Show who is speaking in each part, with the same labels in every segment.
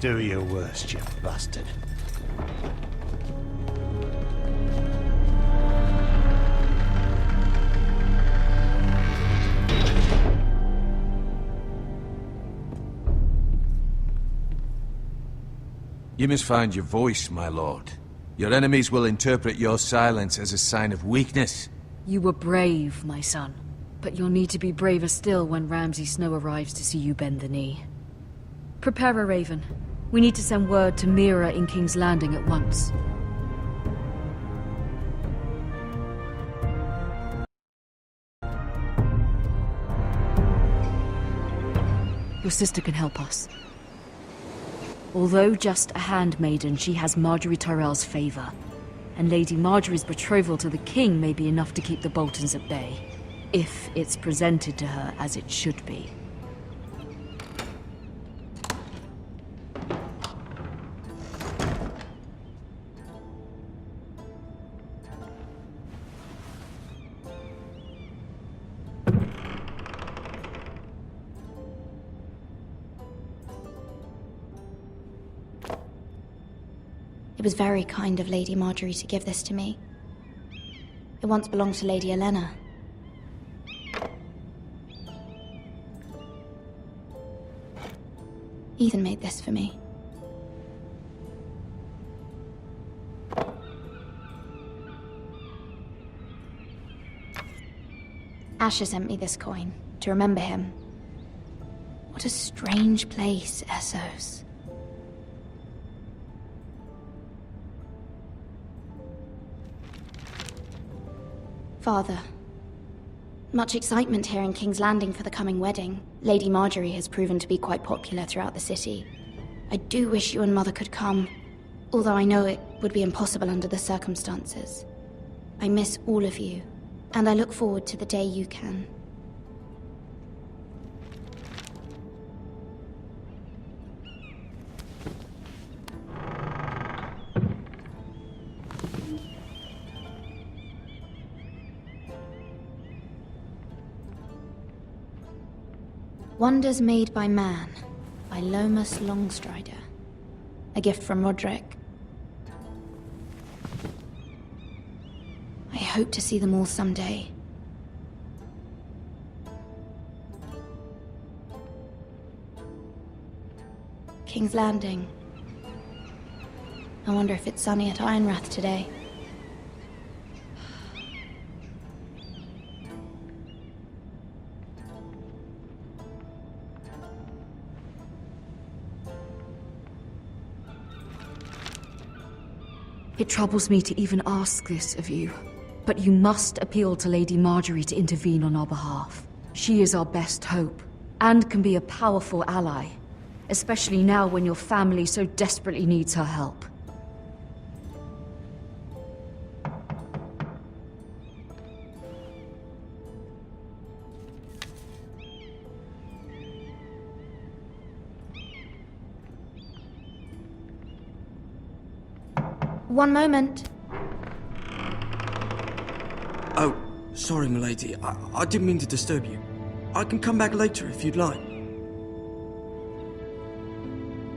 Speaker 1: Do your worst, you bastard.
Speaker 2: You must find your voice, my lord. Your enemies will interpret your silence as a sign of weakness.
Speaker 3: You were brave, my son. But you'll need to be braver still when Ramsay Snow arrives to see you bend the knee. Prepare a raven. We need to send word to Mira in King's Landing at once. Your sister can help us. Although just a handmaiden, she has Marjorie Tyrell's favor. And Lady Marjorie's betrothal to the king may be enough to keep the Boltons at bay. If it's presented to her as it should be.
Speaker 4: It was very kind of Lady Marjorie to give this to me. It once belonged to Lady Elena. Ethan made this for me. Asher sent me this coin to remember him. What a strange place, Essos. Father, much excitement here in King's Landing for the coming wedding. Lady Marjorie has proven to be quite popular throughout the city. I do wish you and Mother could come, although I know it would be impossible under the circumstances. I miss all of you, and I look forward to the day you can. Wonders Made by Man, by Lomas Longstrider. A gift from Roderick. I hope to see them all someday. King's Landing. I wonder if it's sunny at Ironrath today.
Speaker 3: It troubles me to even ask this of you, but you must appeal to Lady Marjorie to intervene on our behalf. She is our best hope, and can be a powerful ally, especially now when your family so desperately needs her help.
Speaker 4: One moment.
Speaker 5: Oh, sorry, milady. I didn't mean to disturb you. I can come back later if you'd like.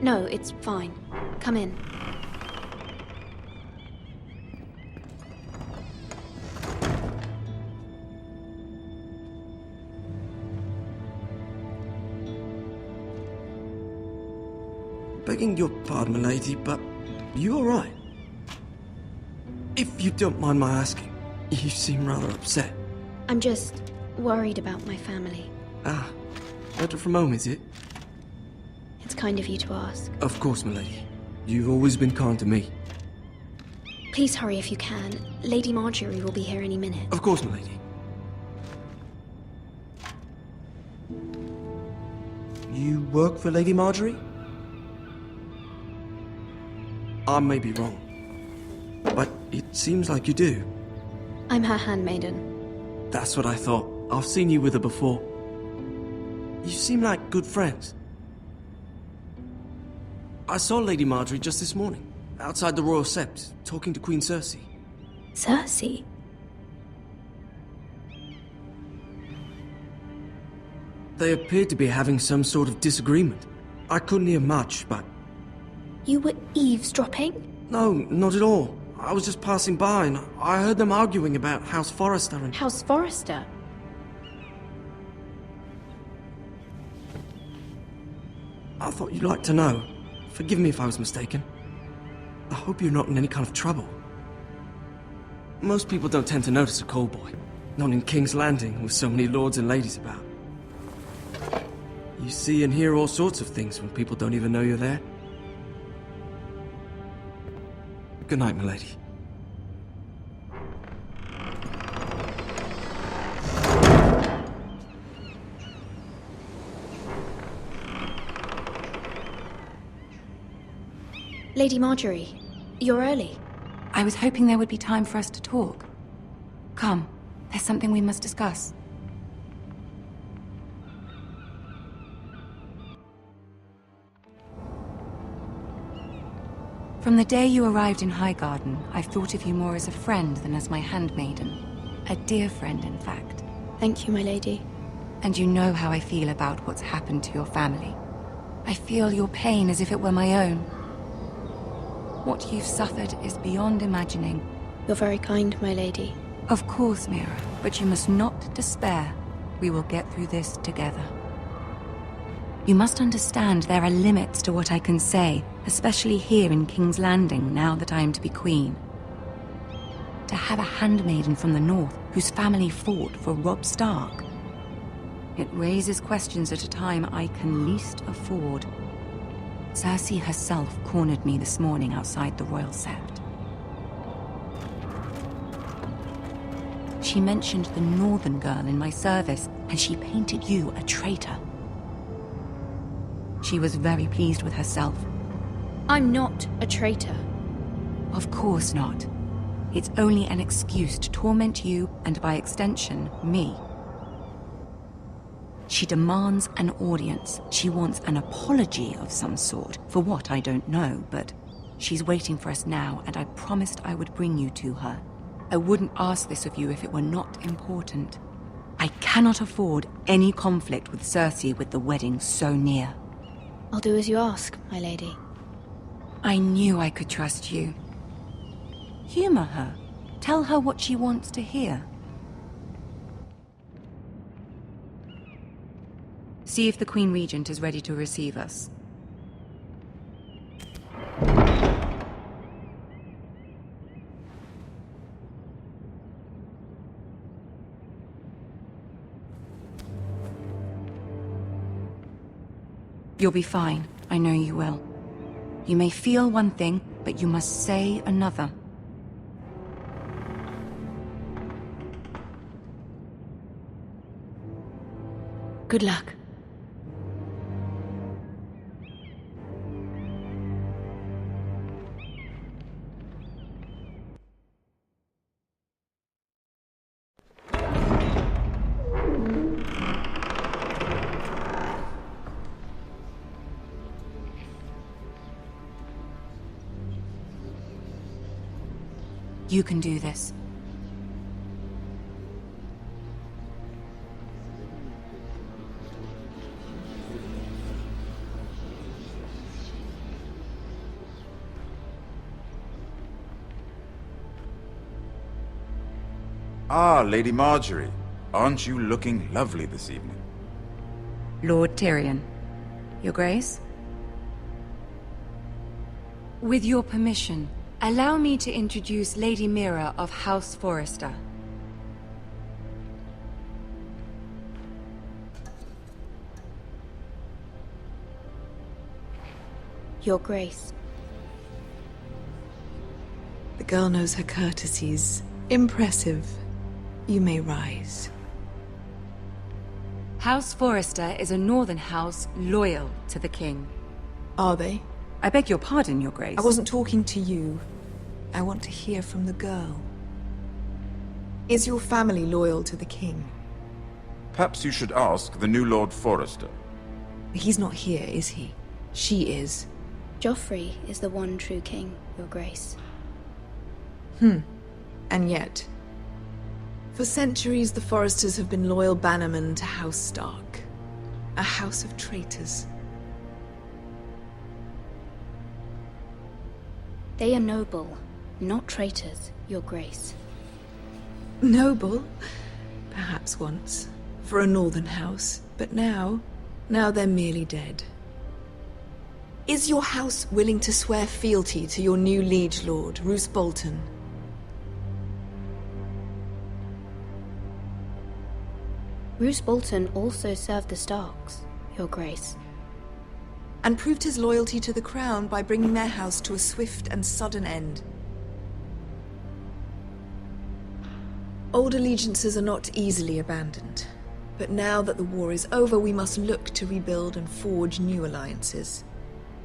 Speaker 4: No, it's fine. Come in.
Speaker 5: Begging your pardon, milady, but you all right? If you don't mind my asking, you seem rather upset.
Speaker 4: I'm just worried about my family.
Speaker 5: Ah, better from home, is it?
Speaker 4: It's kind of you to ask.
Speaker 5: Of course, milady. You've always been kind to me.
Speaker 4: Please hurry if you can. Lady Marjorie will be here any minute.
Speaker 5: Of course, milady. You work for Lady Marjorie? I may be wrong, but it seems like you do.
Speaker 4: I'm her handmaiden.
Speaker 5: That's what I thought. I've seen you with her before. You seem like good friends. I saw Lady Marjorie just this morning, outside the Royal Sept, talking to Queen Cersei.
Speaker 4: Cersei?
Speaker 5: They appeared to be having some sort of disagreement. I couldn't hear much, but
Speaker 4: You were eavesdropping?
Speaker 5: No, not at all. I was just passing by and I heard them arguing about House Forrester and...
Speaker 4: House Forrester?
Speaker 5: I thought you'd like to know. Forgive me if I was mistaken. I hope you're not in any kind of trouble. Most people don't tend to notice a callboy. Not in King's Landing with so many lords and ladies about. You see and hear all sorts of things when people don't even know you're there. Good night, milady.
Speaker 4: Lady Marjorie, you're early.
Speaker 6: I was hoping there would be time for us to talk. Come, there's something we must discuss. From the day you arrived in Highgarden, I've thought of you more as a friend than as my handmaiden. A dear friend, in fact.
Speaker 4: Thank you, my lady.
Speaker 6: And you know how I feel about what's happened to your family. I feel your pain as if it were my own. What you've suffered is beyond imagining.
Speaker 4: You're very kind, my lady.
Speaker 6: Of course, Mira, but you must not despair. We will get through this together. You must understand there are limits to what I can say, especially here in King's Landing, now that I am to be queen. To have a handmaiden from the north whose family fought for Robb Stark. It raises questions at a time I can least afford. Cersei herself cornered me this morning outside the Royal Sept. She mentioned the northern girl in my service, and she painted you a traitor. She was very pleased with herself.
Speaker 4: I'm not a traitor.
Speaker 6: Of course not. It's only an excuse to torment you, and by extension, me. She demands an audience. She wants an apology of some sort, for what I don't know, but she's waiting for us now, and I promised I would bring you to her. I wouldn't ask this of you if it were not important. I cannot afford any conflict with Cersei with the wedding so near.
Speaker 4: I'll do as you ask, my lady.
Speaker 6: I knew I could trust you. Humor her. Tell her what she wants to hear. See if the Queen Regent is ready to receive us. You'll be fine. I know you will. You may feel one thing, but you must say another.
Speaker 4: Good luck.
Speaker 6: You can do this.
Speaker 7: Ah, Lady Marjorie. Aren't you looking lovely this evening?
Speaker 6: Lord Tyrion. Your Grace? With your permission, allow me to introduce Lady Mira of House Forrester.
Speaker 4: Your Grace.
Speaker 8: The girl knows her courtesies. Impressive. You may rise.
Speaker 6: House Forrester is a northern house loyal to the king.
Speaker 8: Are they?
Speaker 6: I beg your pardon, Your Grace.
Speaker 8: I wasn't talking to you. I want to hear from the girl. Is your family loyal to the king?
Speaker 7: Perhaps you should ask the new Lord Forrester.
Speaker 8: He's not here, is he? She is.
Speaker 4: Joffrey is the one true king, Your Grace.
Speaker 8: And yet, for centuries the Forresters have been loyal bannermen to House Stark. A house of traitors.
Speaker 4: They are noble, not traitors, Your Grace.
Speaker 8: Noble? Perhaps once, for a northern house, but now they're merely dead. Is your house willing to swear fealty to your new liege lord, Roose Bolton?
Speaker 4: Roose Bolton also served the Starks, Your Grace.
Speaker 8: And proved his loyalty to the crown by bringing their house to a swift and sudden end. Old allegiances are not easily abandoned, but now that the war is over, we must look to rebuild and forge new alliances.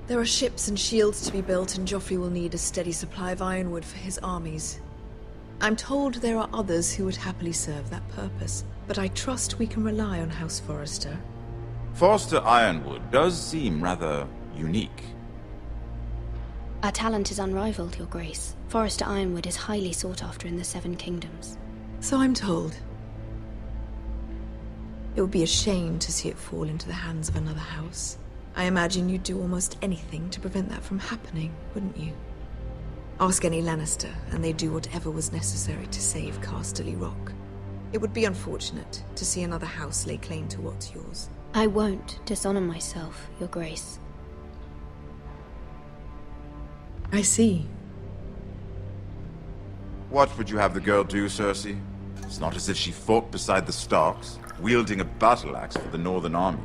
Speaker 8: There are ships and shields to be built, and Joffrey will need a steady supply of ironwood for his armies. I'm told there are others who would happily serve that purpose, but I trust we can rely on House Forrester.
Speaker 7: Forster Ironwood does seem rather unique.
Speaker 4: Our talent is unrivaled, Your Grace. Forrester Ironwood is highly sought after in the Seven Kingdoms.
Speaker 8: So I'm told. It would be a shame to see it fall into the hands of another house. I imagine you'd do almost anything to prevent that from happening, wouldn't you? Ask any Lannister, and they'd do whatever was necessary to save Casterly Rock. It would be unfortunate to see another house lay claim to what's yours.
Speaker 4: I won't dishonor myself, Your Grace.
Speaker 8: I see.
Speaker 7: What would you have the girl do, Cersei? It's not as if she fought beside the Starks, wielding a battle axe for the Northern Army.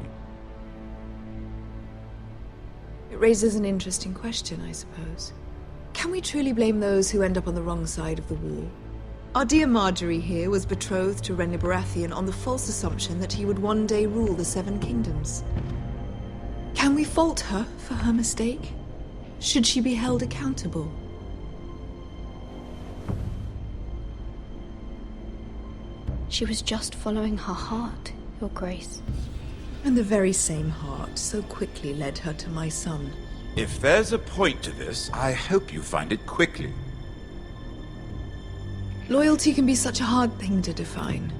Speaker 8: It raises an interesting question, I suppose. Can we truly blame those who end up on the wrong side of the war? Our dear Marjorie here was betrothed to Renly Baratheon on the false assumption that he would one day rule the Seven Kingdoms. Can we fault her for her mistake? Should she be held accountable?
Speaker 4: She was just following her heart, Your Grace.
Speaker 8: And the very same heart so quickly led her to my son.
Speaker 7: If there's a point to this, I hope you find it quickly.
Speaker 8: Loyalty can be such a hard thing to define.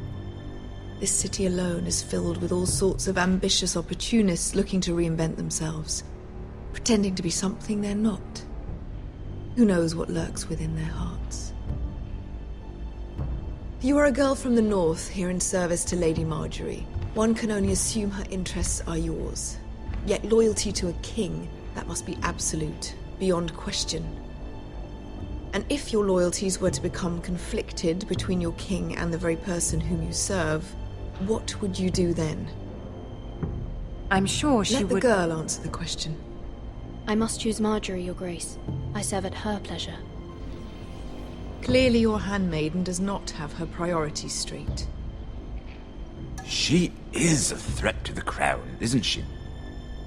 Speaker 8: This city alone is filled with all sorts of ambitious opportunists looking to reinvent themselves, pretending to be something they're not. Who knows what lurks within their hearts? You are a girl from the north, here in service to Lady Marjorie. One can only assume her interests are yours. Yet loyalty to a king, that must be absolute, beyond question. And if your loyalties were to become conflicted between your king and the very person whom you serve, what would you do then?
Speaker 6: I'm sure she
Speaker 8: would... Let the
Speaker 6: would...
Speaker 8: girl answer the question.
Speaker 4: I must choose Marjorie, Your Grace. I serve at her pleasure.
Speaker 8: Clearly your handmaiden does not have her priorities straight.
Speaker 7: She is a threat to the crown, isn't she?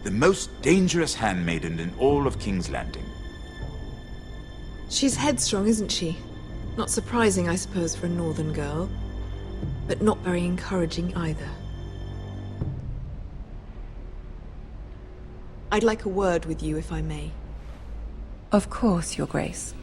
Speaker 7: The most dangerous handmaiden in all of King's Landing.
Speaker 8: She's headstrong, isn't she? Not surprising, I suppose, for a northern girl. But not very encouraging either. I'd like a word with you, if I may.
Speaker 6: Of course, Your Grace.